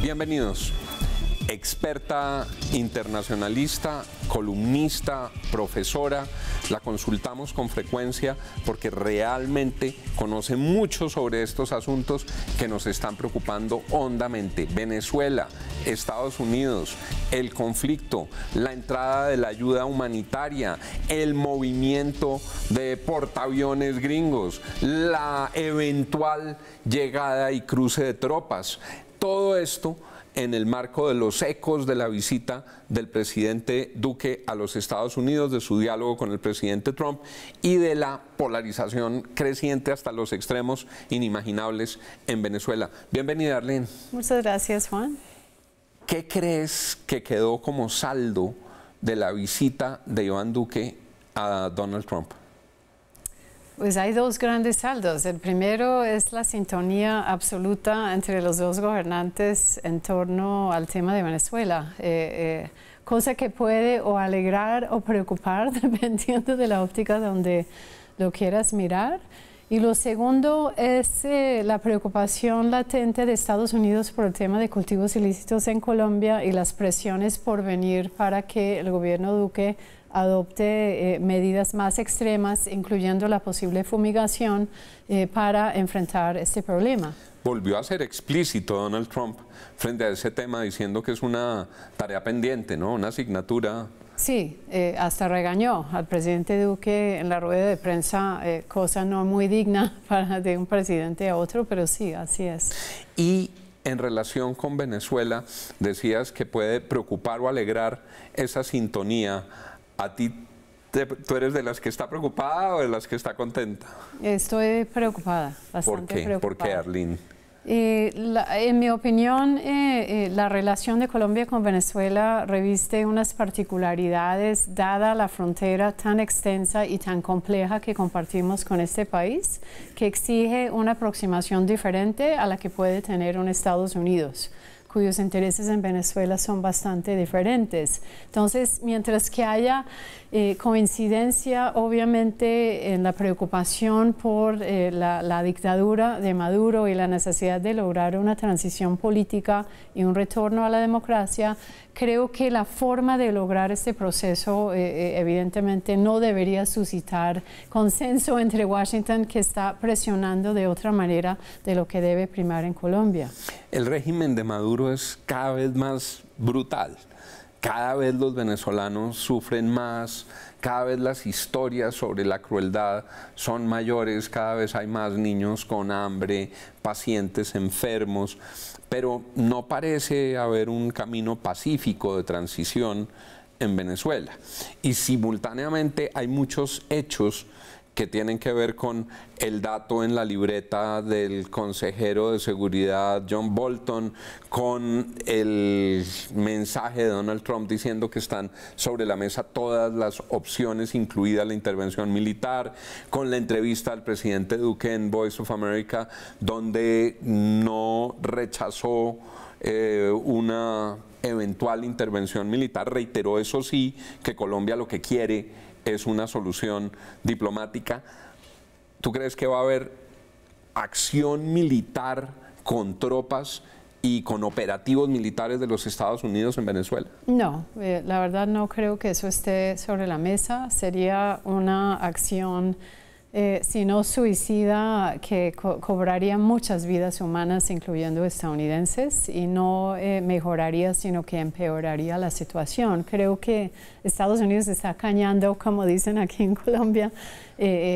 Bienvenidos. Experta internacionalista, columnista, profesora, la consultamos con frecuencia porque realmente conoce mucho sobre estos asuntos que nos están preocupando hondamente. Venezuela, Estados Unidos, el conflicto, la entrada de la ayuda humanitaria, el movimiento de portaaviones gringos, la eventual llegada y cruce de tropas. Todo esto en el marco de los ecos de la visita del presidente Duque a los Estados Unidos, de su diálogo con el presidente Trump y de la polarización creciente hasta los extremos inimaginables en Venezuela. Bienvenida, Arlene. Muchas gracias, Juan. ¿Qué crees que quedó como saldo de la visita de Iván Duque a Donald Trump? Pues hay dos grandes saldos. El primero es la sintonía absoluta entre los dos gobernantes en torno al tema de Venezuela, cosa que puede o alegrar o preocupar dependiendo de la óptica donde lo quieras mirar. Y lo segundo es la preocupación latente de Estados Unidos por el tema de cultivos ilícitos en Colombia y las presiones por venir para que el gobierno Duque adopte medidas más extremas, incluyendo la posible fumigación para enfrentar este problema. Volvió a ser explícito Donald Trump frente a ese tema, diciendo que es una tarea pendiente, ¿no? Una asignatura. Sí, hasta regañó al presidente Duque en la rueda de prensa, cosa no muy digna de un presidente a otro, pero sí, así es. Y en relación con Venezuela, decías que puede preocupar o alegrar esa sintonía. ¿A ti, tú eres de las que está preocupada o de las que está contenta? Estoy preocupada, bastante preocupada. ¿Por qué, Arlene? En mi opinión, la relación de Colombia con Venezuela reviste unas particularidades dada la frontera tan extensa y tan compleja que compartimos con este país, que exige una aproximación diferente a la que puede tener un Estados Unidos, cuyos intereses en Venezuela son bastante diferentes. Entonces, mientras que haya coincidencia, obviamente, en la preocupación por la dictadura de Maduro y la necesidad de lograr una transición política y un retorno a la democracia, creo que la forma de lograr este proceso evidentemente no debería suscitar consenso entre Washington, que está presionando de otra manera de lo que debe primar en Colombia. El régimen de Maduro es cada vez más brutal. Cada vez los venezolanos sufren más, cada vez las historias sobre la crueldad son mayores, cada vez hay más niños con hambre, pacientes enfermos, pero no parece haber un camino pacífico de transición en Venezuela. Y simultáneamente hay muchos hechos que tienen que ver con el dato en la libreta del consejero de seguridad John Bolton, con el mensaje de Donald Trump diciendo que están sobre la mesa todas las opciones, incluida la intervención militar, con la entrevista al presidente Duque en Voice of America, donde no rechazó una eventual intervención militar, reiteró eso sí, que Colombia lo que quiere es una solución diplomática. ¿Tú crees que va a haber acción militar con tropas y con operativos militares de los Estados Unidos en Venezuela? No, la verdad no creo que eso esté sobre la mesa. Sería una acción, si no suicida, que cobraría muchas vidas humanas, incluyendo estadounidenses, y no mejoraría, sino que empeoraría la situación. Creo que Estados Unidos está cañando, como dicen aquí en Colombia.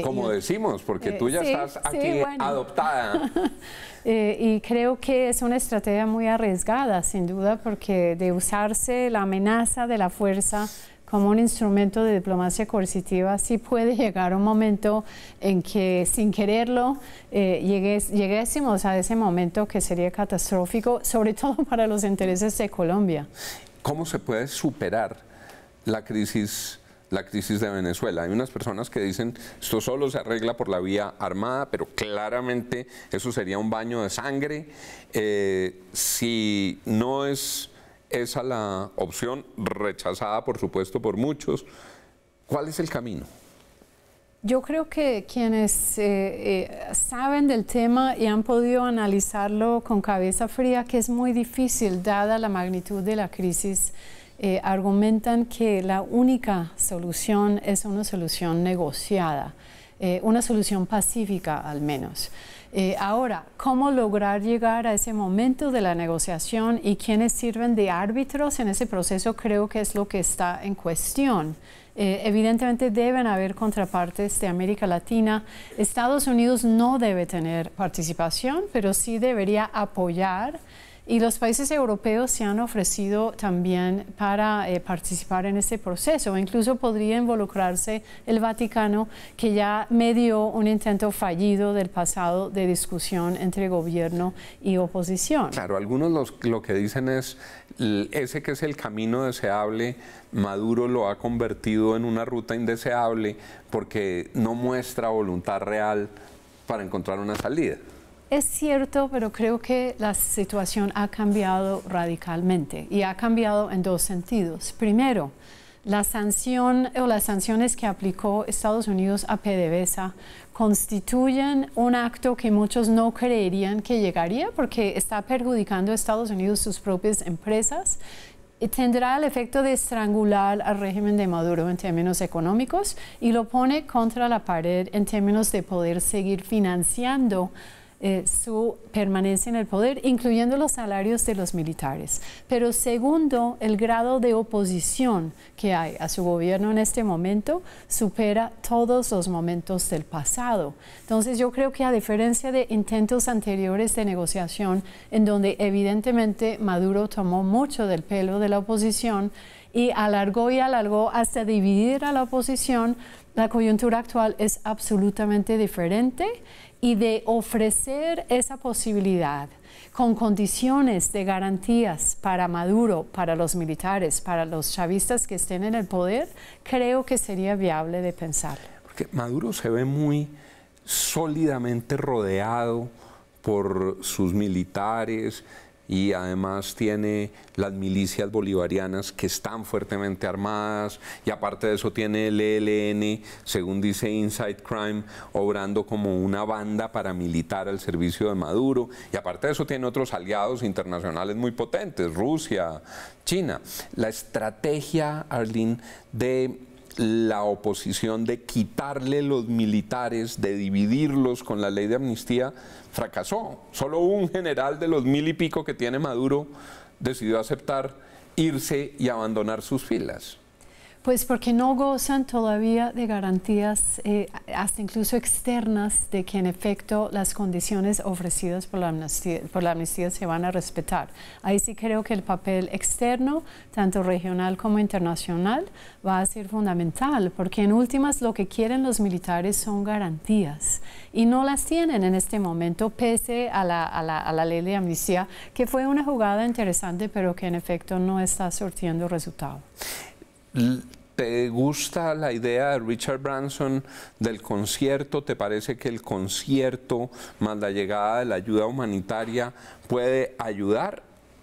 Como decimos, porque tú ya estás aquí bueno, adoptada. Y creo que es una estrategia muy arriesgada, sin duda, porque de usarse la amenaza de la fuerza como un instrumento de diplomacia coercitiva, sí puede llegar un momento en que, sin quererlo, lleguésemos a ese momento que sería catastrófico, sobre todo para los intereses de Colombia. ¿Cómo se puede superar la crisis de Venezuela? Hay unas personas que dicen esto solo se arregla por la vía armada, pero claramente eso sería un baño de sangre. Si no es esa la opción, rechazada por supuesto por muchos, ¿cuál es el camino? Yo creo que quienes saben del tema y han podido analizarlo con cabeza fría, que es muy difícil dada la magnitud de la crisis, argumentan que la única solución es una solución negociada, una solución pacífica al menos. Ahora, ¿cómo lograr llegar a ese momento de la negociación y quiénes sirven de árbitros en ese proceso? Creo que es lo que está en cuestión. Evidentemente deben haber contrapartes de América Latina. Estados Unidos no debe tener participación, pero sí debería apoyar. Y los países europeos se han ofrecido también para participar en este proceso. Incluso podría involucrarse el Vaticano, que ya medió un intento fallido del pasado de discusión entre gobierno y oposición. Claro, algunos lo que dicen es, ese que es el camino deseable, Maduro lo ha convertido en una ruta indeseable porque no muestra voluntad real para encontrar una salida. Es cierto, pero creo que la situación ha cambiado radicalmente y ha cambiado en dos sentidos. Primero, la sanción o las sanciones que aplicó Estados Unidos a PDVSA constituyen un acto que muchos no creerían que llegaría porque está perjudicando a Estados Unidos sus propias empresas. Tendrá el efecto de estrangular al régimen de Maduro en términos económicos y lo pone contra la pared en términos de poder seguir financiando su permanencia en el poder, incluyendo los salarios de los militares. Pero segundo, el grado de oposición que hay a su gobierno en este momento supera todos los momentos del pasado. Entonces yo creo que a diferencia de intentos anteriores de negociación, en donde evidentemente Maduro tomó mucho del pelo de la oposición y alargó hasta dividir a la oposición, la coyuntura actual es absolutamente diferente y de ofrecer esa posibilidad con condiciones de garantías para Maduro, para los militares, para los chavistas que estén en el poder, creo que sería viable de pensar. Porque Maduro se ve muy sólidamente rodeado por sus militares y además tiene las milicias bolivarianas que están fuertemente armadas y aparte de eso tiene el ELN, según dice Inside Crime, obrando como una banda paramilitar al servicio de Maduro y aparte de eso tiene otros aliados internacionales muy potentes, Rusia, China. La estrategia, Arlene, de la oposición de quitarle los militares, de dividirlos con la ley de amnistía, fracasó. Solo un general de los 1000 y pico que tiene Maduro decidió aceptar irse y abandonar sus filas. Pues porque no gozan todavía de garantías, hasta incluso externas, de que en efecto las condiciones ofrecidas por la amnistía se van a respetar. Ahí sí creo que el papel externo, tanto regional como internacional, va a ser fundamental, porque en últimas lo que quieren los militares son garantías y no las tienen en este momento, pese a la ley de amnistía, que fue una jugada interesante, pero que en efecto no está surtiendo resultado. ¿Te gusta la idea de Richard Branson del concierto? ¿Te parece que el concierto más la llegada de la ayuda humanitaria puede ayudar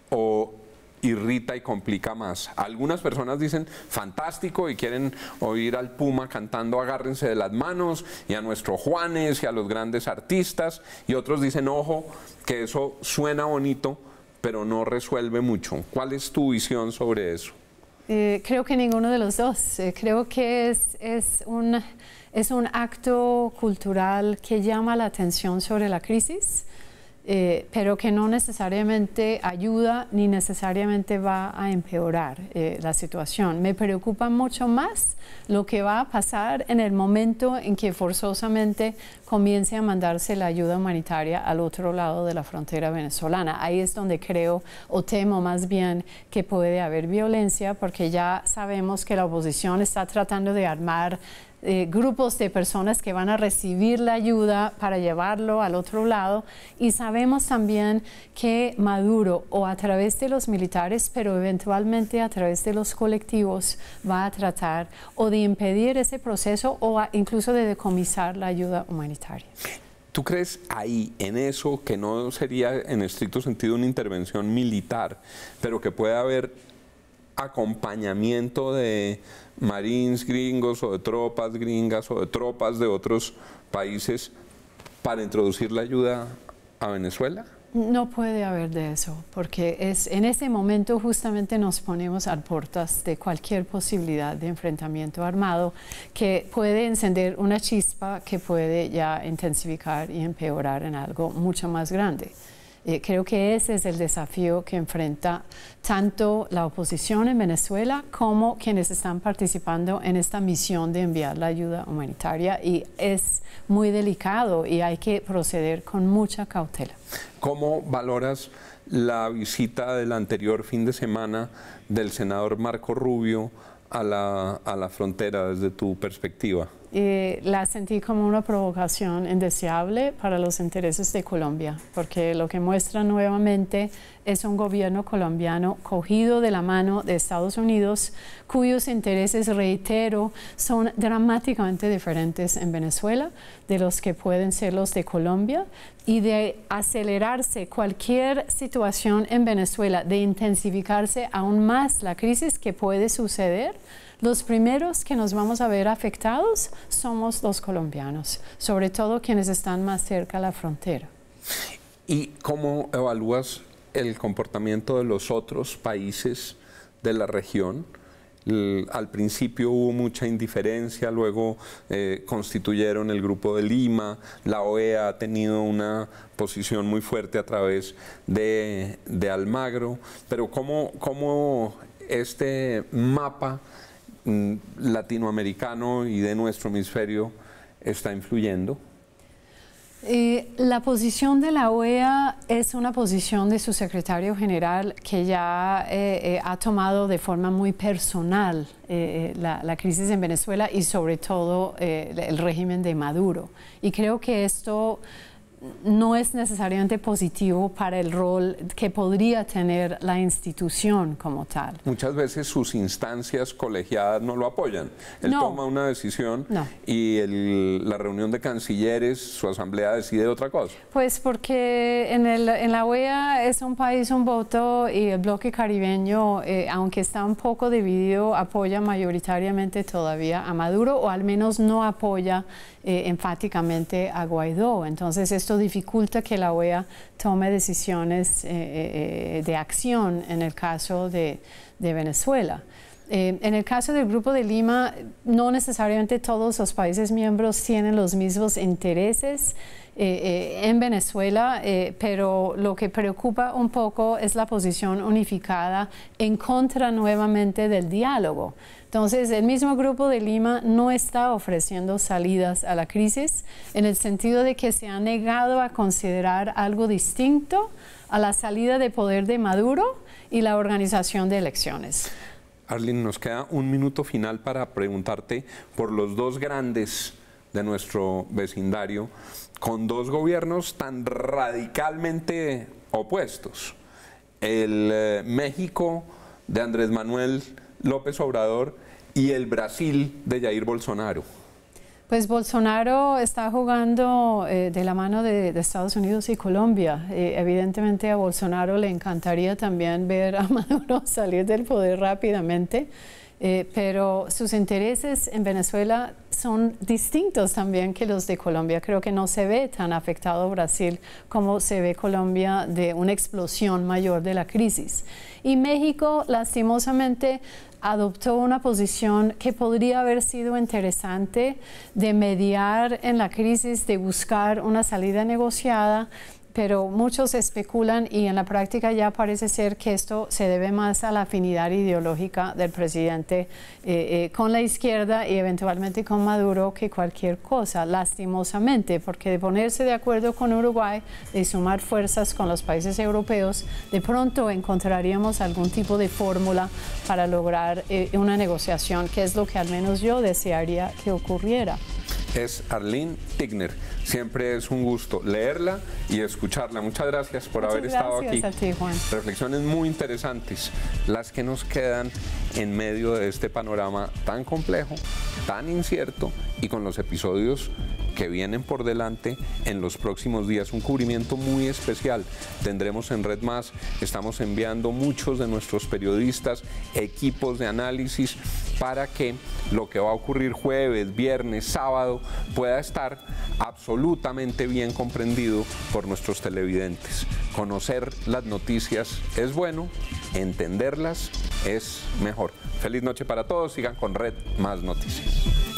o irrita y complica más? Algunas personas dicen fantástico y quieren oír al Puma cantando agárrense de las manos y a nuestro Juanes y a los grandes artistas, y otros dicen ojo que eso suena bonito pero no resuelve mucho. ¿Cuál es tu visión sobre eso? Creo que ninguno de los dos. Creo que es un acto cultural que llama la atención sobre la crisis, pero que no necesariamente ayuda ni necesariamente va a empeorar la situación. Me preocupa mucho más lo que va a pasar en el momento en que forzosamente comience a mandarse la ayuda humanitaria al otro lado de la frontera venezolana. Ahí es donde creo o temo más bien que puede haber violencia, porque ya sabemos que la oposición está tratando de armar grupos de personas que van a recibir la ayuda para llevarlo al otro lado, y sabemos también que Maduro, o a través de los militares, pero eventualmente a través de los colectivos, va a tratar o de impedir ese proceso o incluso de decomisar la ayuda humanitaria. ¿Tú crees ahí, en eso, que no sería en estricto sentido una intervención militar, pero que puede haber acompañamiento de marines gringos o de tropas gringas o de tropas de otros países para introducir la ayuda a Venezuela? No puede haber de eso, porque en ese momento justamente nos ponemos a puertas de cualquier posibilidad de enfrentamiento armado que puede encender una chispa que puede ya intensificar y empeorar en algo mucho más grande. Creo que ese es el desafío que enfrenta tanto la oposición en Venezuela como quienes están participando en esta misión de enviar la ayuda humanitaria, y es muy delicado y hay que proceder con mucha cautela. ¿Cómo valoras la visita del anterior fin de semana del senador Marco Rubio a la frontera desde tu perspectiva? La sentí como una provocación indeseable para los intereses de Colombia, porque lo que muestra nuevamente es un gobierno colombiano cogido de la mano de Estados Unidos, cuyos intereses, reitero, son dramáticamente diferentes en Venezuela de los que pueden ser los de Colombia, y de acelerarse cualquier situación en Venezuela, de intensificarse aún más la crisis que puede suceder. Los primeros que nos vamos a ver afectados somos los colombianos, sobre todo quienes están más cerca a la frontera. ¿Y cómo evalúas el comportamiento de los otros países de la región? Al principio hubo mucha indiferencia, luego constituyeron el Grupo de Lima, la OEA ha tenido una posición muy fuerte a través de Almagro, pero ¿cómo este mapa latinoamericano y de nuestro hemisferio está influyendo? La posición de la OEA es una posición de su secretario general que ya ha tomado de forma muy personal la crisis en Venezuela y sobre todo el régimen de Maduro. Y creo que esto no es necesariamente positivo para el rol que podría tener la institución como tal. Muchas veces sus instancias colegiadas no lo apoyan. Él toma una decisión y la reunión de cancilleres, su asamblea decide otra cosa. Pues porque en la OEA es un país, un voto, y el bloque caribeño, aunque está un poco dividido, apoya mayoritariamente todavía a Maduro, o al menos no apoya enfáticamente a Guaidó. Entonces esto dificulta que la OEA tome decisiones de acción en el caso de Venezuela. En el caso del Grupo de Lima, no necesariamente todos los países miembros tienen los mismos intereses en Venezuela, pero lo que preocupa un poco es la posición unificada en contra nuevamente del diálogo. Entonces, el mismo Grupo de Lima no está ofreciendo salidas a la crisis, en el sentido de que se ha negado a considerar algo distinto a la salida de poder de Maduro y la organización de elecciones. Arlene, nos queda un minuto final para preguntarte por los dos grandes de nuestro vecindario, con dos gobiernos tan radicalmente opuestos. El México de Andrés Manuel López Obrador y el Brasil de Jair Bolsonaro. Pues Bolsonaro está jugando de la mano de Estados Unidos y Colombia. Evidentemente a Bolsonaro le encantaría también ver a Maduro salir del poder rápidamente, pero sus intereses en Venezuela son distintos también que los de Colombia. Creo que no se ve tan afectado Brasil como se ve Colombia de una explosión mayor de la crisis. Y México, lastimosamente, adoptó una posición que podría haber sido interesante de mediar en la crisis, de buscar una salida negociada, pero muchos especulan y en la práctica ya parece ser que esto se debe más a la afinidad ideológica del presidente con la izquierda y eventualmente con Maduro que cualquier cosa, lastimosamente, porque de ponerse de acuerdo con Uruguay, de sumar fuerzas con los países europeos, de pronto encontraríamos algún tipo de fórmula para lograr una negociación, que es lo que al menos yo desearía que ocurriera. Es Arlene Tigner. Siempre es un gusto leerla y escucharla. Muchas gracias por haber estado aquí. Gracias a ti, Juan. Reflexiones muy interesantes, las que nos quedan en medio de este panorama tan complejo, tan incierto y con los episodios que vienen por delante en los próximos días. Un cubrimiento muy especial tendremos en Red Más. Estamos enviando muchos de nuestros periodistas, equipos de análisis, para que lo que va a ocurrir jueves, viernes, sábado pueda estar absolutamente bien comprendido por nuestros televidentes. Conocer las noticias es bueno, entenderlas es mejor. Feliz noche para todos, sigan con Red Más Noticias.